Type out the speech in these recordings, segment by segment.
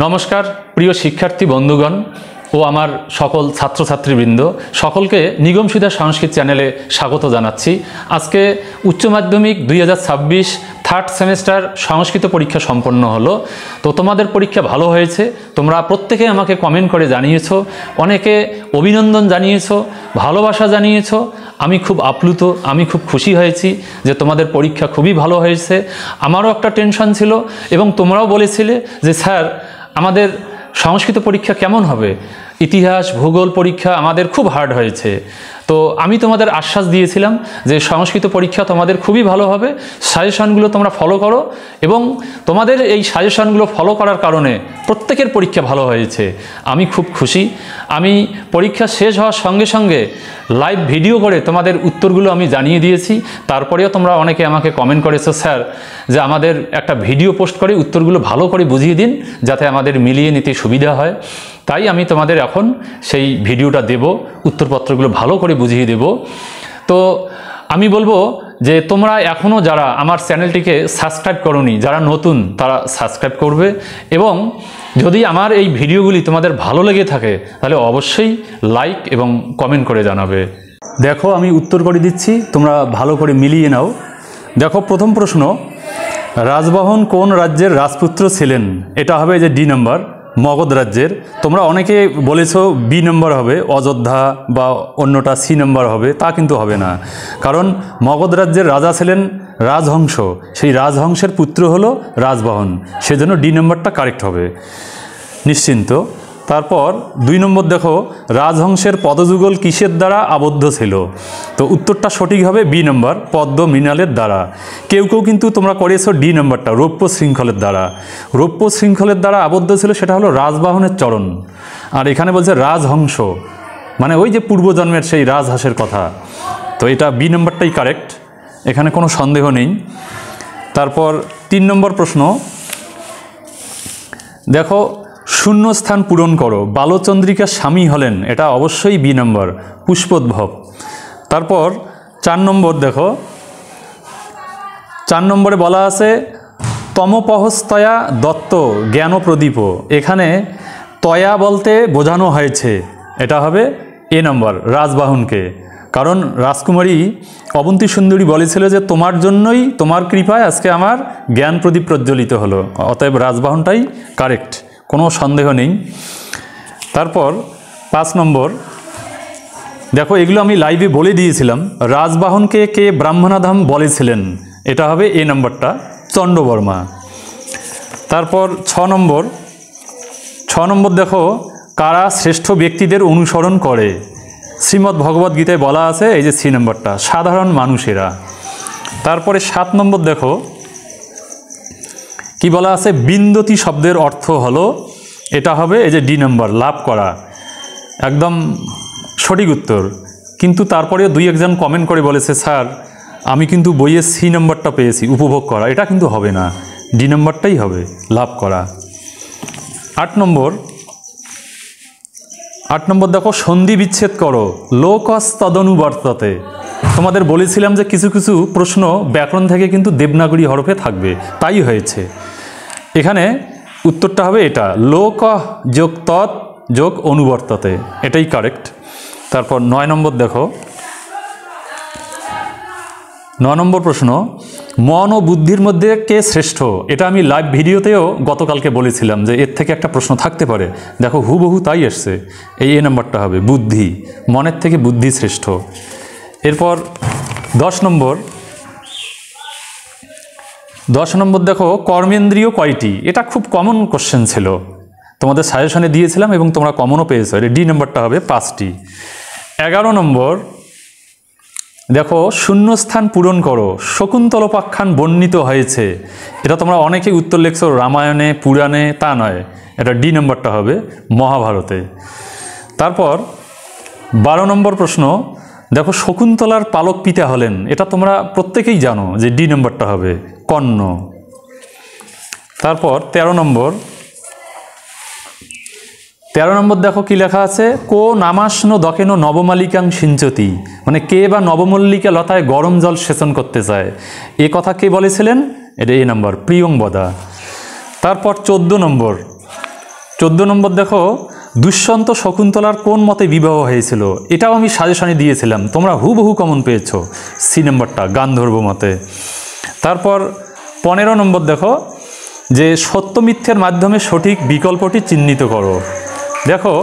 নমস্কার প্রিয় শিক্ষার্থী বন্ধুগণ ও আমার সকল ছাত্রছাত্রীবৃন্দ সকলকে নিগমসিদ্ধা সংস্কৃত চ্যানেলে স্বাগত জানাচ্ছি। আজকে উচ্চ মাধ্যমিক 2026 থার্ড সেমিস্টার সংস্কৃত পরীক্ষা সম্পন্ন হলো। তো তোমাদের পরীক্ষা ভালো হয়েছে, তোমরা প্রত্যেকে আমাকে কমেন্ট করে জানিয়েছো, অনেকে অভিনন্দন জানিয়েছো, ভালোবাসা জানিয়েছো। আমি খুব আপ্লুত, আমি খুব খুশি হয়েছি যে তোমাদের পরীক্ষা খুবই ভালো হয়েছে। আমারও একটা টেনশন ছিল এবং তোমরাও বলেছিলে যে স্যার আমাদের সংস্কৃত পরীক্ষা কেমন হবে, ইতিহাস ভূগোল পরীক্ষা আমাদের খুব হার্ড হয়েছে। তো আমি তোমাদের আশ্বাস দিয়েছিলাম যে সংস্কৃত পরীক্ষা তোমাদের খুবই ভালো হবে, সাজেশনগুলো তোমরা ফলো করো এবং তোমাদের এই সাজেশনগুলো ফলো করার কারণে প্রত্যেকের পরীক্ষা ভালো হয়েছে। আমি খুব খুশি। আমি পরীক্ষা শেষ হওয়ার সঙ্গে সঙ্গে লাইভ ভিডিও করে তোমাদের উত্তরগুলো আমি জানিয়ে দিয়েছি। তারপরেও তোমরা অনেকে আমাকে কমেন্ট করেছো স্যার যে আমাদের একটা ভিডিও পোস্ট করে উত্তরগুলো ভালো করে বুঝিয়ে দিন যাতে আমাদের মিলিয়ে নিতে সুবিধা হয়। তাই আমি তোমাদের এখন সেই ভিডিওটা দেব, উত্তরপত্রগুলো ভালো করে বুঝিয়ে দেব। তো আমি বলবো যে তোমরা এখনও যারা আমার চ্যানেলটিকে সাবস্ক্রাইব করোনি, যারা নতুন তারা সাবস্ক্রাইব করবে এবং যদি আমার এই ভিডিওগুলি তোমাদের ভালো লেগে থাকে তাহলে অবশ্যই লাইক এবং কমেন্ট করে জানাবে। দেখো আমি উত্তর করে দিচ্ছি, তোমরা ভালো করে মিলিয়ে নাও। দেখো প্রথম প্রশ্ন, রাজবাহন কোন রাজ্যের রাজপুত্র ছিলেন? এটা হবে যে ডি নম্বর, মগধ রাজ্যের। তোমরা অনেকে বলেছো বি নম্বর হবে, অযোধ্যা বা অন্যটা সি নম্বর হবে, তা কিন্তু হবে না। কারণ মগধ রাজ্যের রাজা ছিলেন রাজহংস, সেই রাজহংসের পুত্র হলো রাজবাহন, সেজন্য ডি নম্বরটা কারেক্ট হবে নিশ্চিন্ত। তারপর 2 নম্বর দেখো, রাজহংসের পদযুগল কিসের দ্বারা আবদ্ধ ছিল? তো উত্তরটা সঠিক হবে বি নম্বর, পদ্ম মৃণালের দ্বারা। কেউ কেউ কিন্তু তোমরা করেছো ডি নম্বরটা, রৌপ্য শৃঙ্খলের দ্বারা। রৌপ্য শৃঙ্খলের দ্বারা আবদ্ধ ছিল সেটা হলো রাজবাহনের চরণ। আর এখানে বলছে রাজহংস, মানে ওই যে পূর্বজন্মের সেই রাজহাঁসের কথা। তো এটা বি নম্বরটাই কারেক্ট, এখানে কোনো সন্দেহ নেই। তারপর 3 নম্বর প্রশ্ন, দেখো শূন্যস্থান পূরণ করো, বালচন্দ্রিকার স্বামী হলেন? এটা অবশ্যই বি নম্বর, পুষ্পোদ্ভব। তারপর 4 নম্বর দেখো, 4 নম্বরে বলা আছে তমপহস্তয়া দত্ত জ্ঞান প্রদীপ। এখানে তয়া বলতে বোঝানো হয়েছে, এটা হবে এ নম্বর, রাজবাহনকে। কারণ রাজকুমারী অবন্তী সুন্দরী বলেছিল যে তোমার জন্যই, তোমার কৃপায় আজকে আমার জ্ঞান প্রদীপ প্রজ্বলিত হলো, অতএব রাজবাহনটাই কারেক্ট, কোনো সন্দেহ নেই। তারপর 5 নম্বর দেখো, এগুলো আমি লাইভে বলে দিয়েছিলাম, রাজবাহনকে কে ব্রাহ্মণাধাম বলেছিলেন? এটা হবে এ নম্বরটা, চণ্ডবর্মা। তারপর 6 নম্বর দেখো, কারা শ্রেষ্ঠ ব্যক্তিদের অনুসরণ করে? শ্রীমদ্ ভগবদ্ গীতায় বলা আছে, এই যে সি নম্বরটা, সাধারণ মানুষেরা। তারপরে 7 নম্বর দেখো কি বলা আছে, বিন্দতি শব্দের অর্থ হলো? এটা হবে এই যে ডি নম্বর, লাভ করা, একদম সঠিক উত্তর। কিন্তু তারপরেও 2-1 জন কমেন্ট করে বলেছে স্যার আমি কিন্তু বইয়ে সি নম্বরটা পেয়েছি, উপভোগ করা। এটা কিন্তু হবে না, ডি নম্বরটাই হবে, লাভ করা। 8 নম্বর দেখো, সন্ধি বিচ্ছেদ করো, লোকস তদনুবর্ততে। তোমাদের বলেছিলাম যে কিছু কিছু প্রশ্ন ব্যাকরণ থেকে কিন্তু দেবনাগরী হরফে থাকবে, তাই হয়েছে। এখানে উত্তরটা হবে এটা, লোক যোগ তৎ যোগ অনুবর্ততে, এটাই কারেক্ট। তারপর 9 নম্বর দেখো, 9 নম্বর প্রশ্ন, মন ও বুদ্ধির মধ্যে কে শ্রেষ্ঠ? এটা আমি লাইভ ভিডিওতেও গতকালকে বলেছিলাম যে এর থেকে একটা প্রশ্ন থাকতে পারে। দেখো হুবহু তাই আসছে, এই এ নম্বরটা হবে, বুদ্ধি, মনের থেকে বুদ্ধি শ্রেষ্ঠ। এরপর 10 নম্বর দেখো, কর্মেন্দ্রিয় কয়টি? এটা খুব কমন কোশ্চেন ছিল, তোমাদের সাজেশনে দিয়েছিলাম এবং তোমরা কমনও পেয়েছো, এটা ডি নম্বরটা হবে 5টি। 11 নম্বর দেখো, শূন্যস্থান পূরণ করো, শকুন্তলোপাখ্যান বর্ণিত হয়েছে। এটা তোমরা অনেকেই উত্তর লিখছো রামায়ণে, পুরাণে, তা নয়, এটা ডি নম্বরটা হবে, মহাভারতে। তারপর 12 নম্বর প্রশ্ন, দেখো শকুন্তলার পালক পিতা হলেন? এটা তোমরা প্রত্যেকেই জানো যে ডি নম্বরটা হবে, কর্ণ। তারপর 13 নম্বর দেখো কি লেখা আছে, কো নামাস্ন দকেন নবমালিকাং সিঞ্চতি, মানে কে বা নবমল্লিকা লতায় গরম জল সেচন করতে চায়, এ কথা কে বলেছিলেন? এটা এ নম্বর, প্রিয়ংবদা। তারপর 14 নম্বর, 14 নম্বর দেখো, দুষ্যন্ত শকুন্তলার কোন মতে বিবাহ হয়েছিল? এটাও আমি সাজেশনে দিয়েছিলাম, তোমরা হুবহু কমন পেয়েছো, সি নম্বরটা গান্ধর্ব মতে। তারপর 15 নম্বর দেখো, যে সত্য মিথ্যের মাধ্যমে সঠিক বিকল্পটি চিহ্নিত করো। দেখো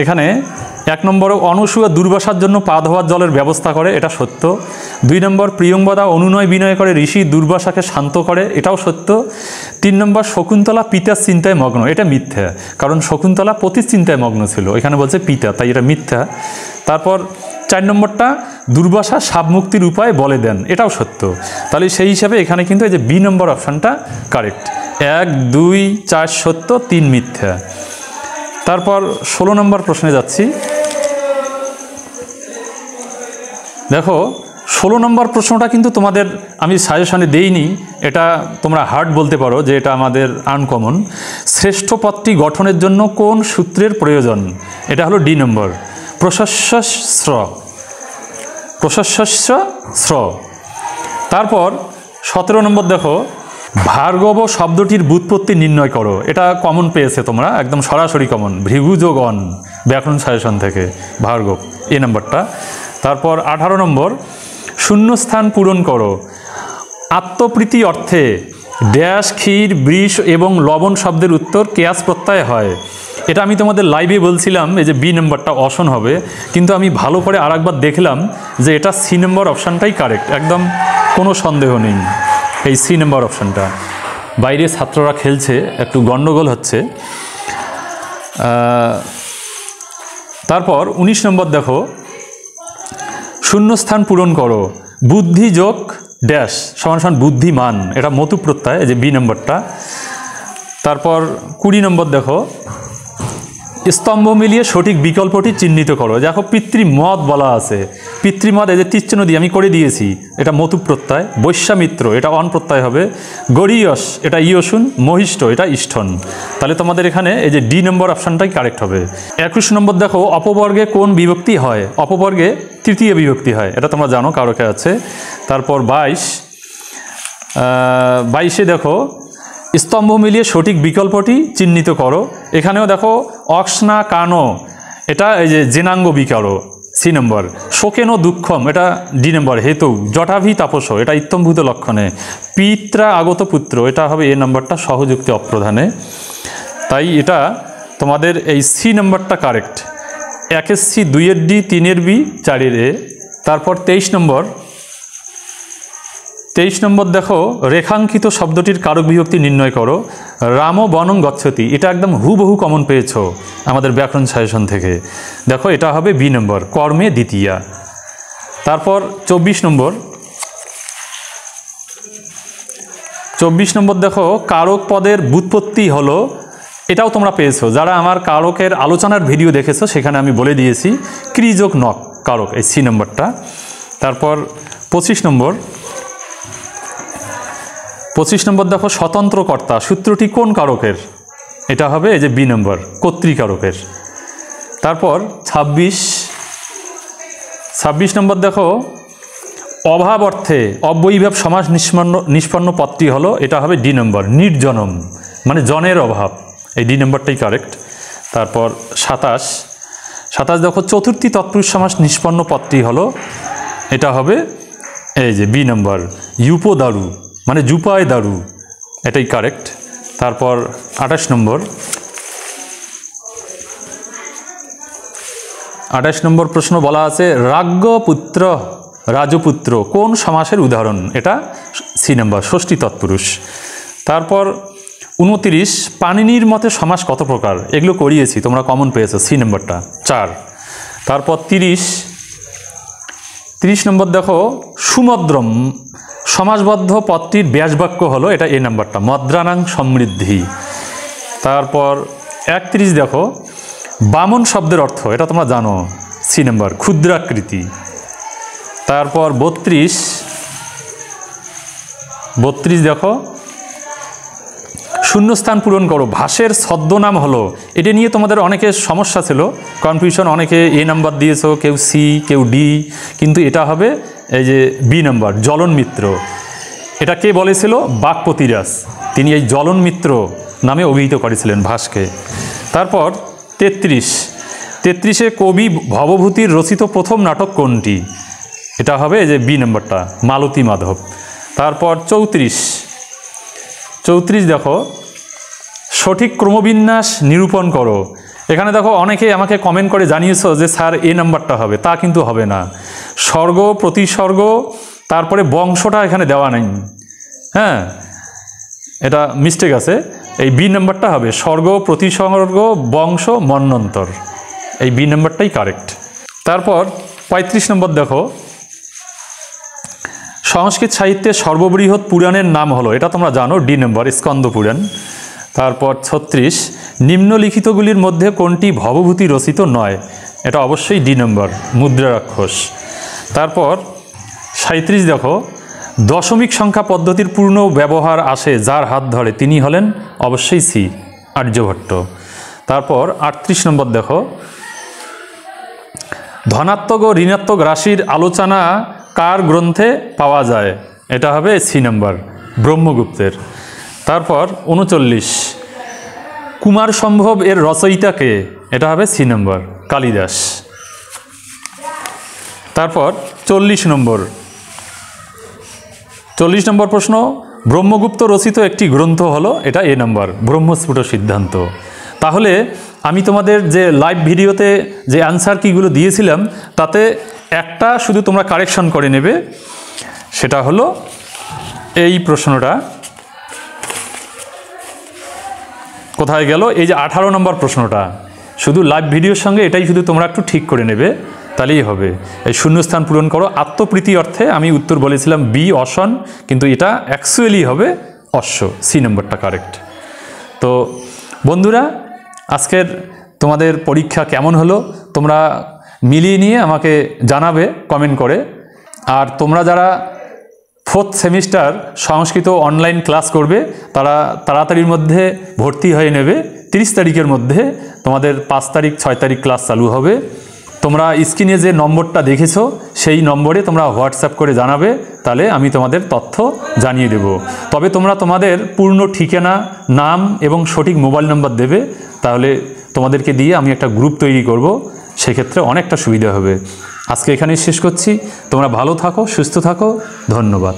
এখানে 1 নম্বর, অনসূয়া দুর্বাসার জন্য পা ধোয়ার জলের ব্যবস্থা করে, এটা সত্য। 2 নম্বর, প্রিয়ংবদা অনুনয় বিনয় করে ঋষি দুর্বাসাকে শান্ত করে, এটাও সত্য। 3 নম্বর, শকুন্তলা পিতার চিন্তায় মগ্ন, এটা মিথ্যা, কারণ শকুন্তলা পতির চিন্তায় মগ্ন ছিল, এখানে বলছে পিতা, তাই এটা মিথ্যা। তারপর 4 নম্বরটা, দুর্বাসা সাপ মুক্তির উপায় বলে দেন, এটাও সত্য। তাহলে সেই হিসাবে এখানে কিন্তু এই যে বি নম্বর অপশানটা কারেক্ট। 1, 2, 4 সত্য, 3 মিথ্যা। তারপর 16 নম্বর প্রশ্নে যাচ্ছি। দেখো 16 নম্বর প্রশ্নটা কিন্তু তোমাদের আমি সাজেশনে দেইনি, এটা তোমরা হার্ড বলতে পারো যে এটা আমাদের আনকমন। শ্রেষ্ঠ পদটি গঠনের জন্য কোন সূত্রের প্রয়োজন? এটা হলো ডি নম্বর, প্রশস্য স্র। তারপর 17 নম্বর দেখো, ভার্গব শব্দটির ব্যুৎপত্তি নির্ণয় করো, এটা কমন পেয়েছে তোমরা, একদম সরাসরি কমন, ভৃগুযোগন ব্যাকরণ সাজেশন থেকে, ভার্গব এ নম্বরটা। তারপর 18 নম্বর, শূন্যস্থান পূরণ করো। আত্মপ্রীতি অর্থে ড্যাশ, ক্ষীর, বৃষ এবং লবণ শব্দের উত্তর কেয়াস প্রত্যয় হয়। এটা আমি তোমাদের লাইভে বলছিলাম এই যে বি নম্বরটা অপশন হবে, কিন্তু আমি ভালো করে আরেকবার দেখলাম যে এটা সি নম্বর অপশানটাই কারেক্ট, একদম কোনো সন্দেহ নেই, এই সি নম্বর অপশানটা। বাইরে ছাত্ররা খেলছে, একটু গণ্ডগোল হচ্ছে। তারপর 19 নম্বর দেখো, শূন্যস্থান পূরণ করো। বুদ্ধি যোগ ড্যাশ সমান সমান বুদ্ধিমান, এটা মতু প্রত্যয়, এই যে বি নম্বরটা। তারপর 20 নম্বর দেখো, স্তম্ভ মিলিয়ে সঠিক বিকল্পটি চিহ্নিত করো। দেখো পিতৃমদ বলা আছে, পিতৃমদ এই যে তীরচিহ্ন দিয়ে আমি করে দিয়েছি, এটা মতু প্রত্যয়। বৈশ্যামিত্র এটা অন প্রত্যয় হবে। গরিয়স এটা ইয়সুন, মহিষ্ঠ এটা ইষ্ঠন। তাহলে তোমাদের এখানে এই যে ডি নম্বর অপশানটাই কারেক্ট হবে। 21 নম্বর দেখো, অপবর্গে কোন বিভক্তি হয়? অপবর্গে তৃতীয় বিভক্তি হয়, এটা তোমরা জানো, কারকে আছে। তারপর 22 দেখো, স্তম্ভ মিলিয়ে সঠিক বিকল্পটি চিহ্নিত করো। এখানেও দেখো অক্সনা কানো, এটা এই যে জেনাঙ্গ বিকারো, সি নম্বর। শোকেন দুঃখম, এটা ডি নম্বর। হেতু জটাভি তাপস, এটা ইত্যম্ভূত লক্ষণে। পিত্রা আগত পুত্র, এটা হবে এ নম্বরটা, সহযুক্তি অপ্রধানে। তাই এটা তোমাদের এই সি নম্বরটা কারেক্ট। 1 সি, 2 ডি, 3 বি, 4 এ। তারপর 23 নম্বর দেখো, রেখাঙ্কিত শব্দটির কারক বিভক্তি নির্ণয় করো। রাম বনং গচ্ছতি, এটা একদম হুবহু কমন পেয়েছো আমাদের ব্যাকরণ সাজেশন থেকে। দেখো এটা হবে বি নম্বর, কর্মে দ্বিতীয়া। তারপর 24 নম্বর দেখো, কারক পদের ব্যুৎপত্তি হলো, এটাও তোমরা পেয়েছো, যারা আমার কারকের আলোচনার ভিডিও দেখেছো সেখানে আমি বলে দিয়েছি, ক্রিযোগ নক কারক, এই সি নম্বরটা। তারপর 25 নম্বর দেখো, স্বতন্ত্র কর্তা সূত্রটি কোন কারকের? এটা হবে এই যে বি নম্বর, কর্তৃকারকের। তারপর 26 নম্বর দেখো, অভাব অর্থে অব্যয়ীভাব সমাস নিষ্পন্ন পদটি হলো, এটা হবে ডি নম্বর, নির্জনম, মানে জনের অভাব, এই ডি নম্বরটাই কারেক্ট। তারপর 27 দেখো, চতুর্থী তৎপুরুষ সমাস নিষ্পন্ন পদটি হলো, এটা হবে এই যে বি নম্বর, ইউপো দারু, মানে জুপায় দারু, এটাই কারেক্ট। তারপর 28 নম্বর প্রশ্ন বলা আছে, রাজ্ঞপুত্র রাজপুত্র কোন সমাসের উদাহরণ? এটা সি নম্বর, ষষ্ঠী তৎপুরুষ। তারপর 29, পাণিনির মতে সমাস কত প্রকার? এগুলো করিয়েছি, তোমরা কমন পেয়েছো, সি নম্বরটা 4। তারপর 30 নম্বর দেখো, সুমদ্রম সমাসবদ্ধ পদটির ব্যাসবাক্য হলো, এটা এ নাম্বারটা, মদ্রানাং সমৃদ্ধি। তারপর 31 দেখো, বামন শব্দের অর্থ, এটা তোমরা জানো, সি নাম্বার, ক্ষুদ্রাকৃতি। তারপর 32 দেখো, শূন্যস্থান পূরণ করো। ভাষের ছদ্মনাম হলো, এটা নিয়ে তোমাদের অনেকের সমস্যা ছিল, কনফিউশন, অনেকে এ নাম্বার দিয়েছো, কেউ সি, কেউ ডি, কিন্তু এটা হবে এই যে বি নাম্বার, জ্বলন মিত্র। এটা কে বলেছিল? বাক্পতিরাস, তিনি এই জ্বলন মিত্র নামে অভিহিত করেছিলেন ভাসকে। তারপর 33-এ কবি ভবভূতির রচিত প্রথম নাটক কোনটি? এটা হবে যে বি নম্বরটা, মালতী মাধব। তারপর 34 দেখো, সঠিক ক্রমবিন্যাস নিরূপণ করো। এখানে দেখো অনেকেই আমাকে কমেন্ট করে জানিয়েছো যে স্যার এ নাম্বারটা হবে, তা কিন্তু হবে না। স্বর্গ, প্রতিস্বর্গ, তারপরে বংশটা এখানে দেওয়া নেই, হ্যাঁ, এটা মিস্টেক আছে। এই বি নাম্বারটা হবে, স্বর্গ, প্রতিস্বর্গ, বংশ, মন্বন্তর, এই বি নাম্বারটাই কারেক্ট। তারপর 35 নম্বর দেখো, সংস্কৃত সাহিত্যের সর্ববৃহৎ পুরাণের নাম হলো, এটা তোমরা জানো, ডি নম্বর, স্কন্দ পুরাণ। তারপর 36, নিম্নলিখিতগুলির মধ্যে কোনটি ভবভূতি রচিত নয়? এটা অবশ্যই ডি নম্বর, মুদ্রা রাক্ষস। তারপর 37 দেখো, দশমিক সংখ্যা পদ্ধতির পূর্ণ ব্যবহার আসে যার হাত ধরে, তিনি হলেন অবশ্যই সি, আর্যভট্ট। তারপর 38 নম্বর দেখো, ধনাত্মক ও ঋণাত্মক রাশির আলোচনা কার গ্রন্থে পাওয়া যায়? এটা হবে সি নম্বর, ব্রহ্মগুপ্তের। তারপর 39, কুমার সম্ভব এর রচয়িতাকে? এটা হবে সি নম্বর, কালিদাস। তারপর 40 নম্বর প্রশ্ন, ব্রহ্মগুপ্ত রচিত একটি গ্রন্থ হলো, এটা এ নম্বর, ব্রহ্মস্ফুট সিদ্ধান্ত। তাহলে আমি তোমাদের যে লাইভ ভিডিওতে যে অ্যান্সার কিগুলো দিয়েছিলাম তাতে একটা শুধু তোমরা কারেকশন করে নেবে, সেটা হলো এই প্রশ্নটা কোথায় গেল, এই যে 18 নম্বর প্রশ্নটা, শুধু লাইভ ভিডিওর সঙ্গে এটাই শুধু তোমরা একটু ঠিক করে নেবে, তাহলেই হবে। এই শূন্যস্থান পূরণ করো, আত্মপ্রীতি অর্থে আমি উত্তর বলেছিলাম বি, অসন, কিন্তু এটা অ্যাকচুয়ালি হবে অশ্ব, সি নম্বরটা কারেক্ট। তো বন্ধুরা, আজকের তোমাদের পরীক্ষা কেমন হলো তোমরা মিলিয়ে নিয়ে আমাকে জানাবে কমেন্ট করে। আর তোমরা যারা 4th সেমিস্টার সংস্কৃত অনলাইন ক্লাস করবে তারা তাড়াতাড়ির মধ্যে ভর্তি হয়ে নেবে। 30 তারিখের মধ্যে তোমাদের 5 তারিখ 6 তারিখ ক্লাস চালু হবে। তোমরা স্ক্রিনে যে নম্বরটা দেখেছো সেই নম্বরে তোমরা হোয়াটসঅ্যাপ করে জানাবে, তাহলে আমি তোমাদের তথ্য জানিয়ে দেব। তবে তোমরা তোমাদের পূর্ণ ঠিকানা, নাম এবং সঠিক মোবাইল নাম্বার দেবে, তাহলে তোমাদেরকে দিয়ে আমি একটা গ্রুপ তৈরি করব, সেক্ষেত্রে অনেকটা সুবিধা হবে। আজকে এখানেই শেষ করছি। তোমরা ভালো থাকো, সুস্থ থাকো, ধন্যবাদ।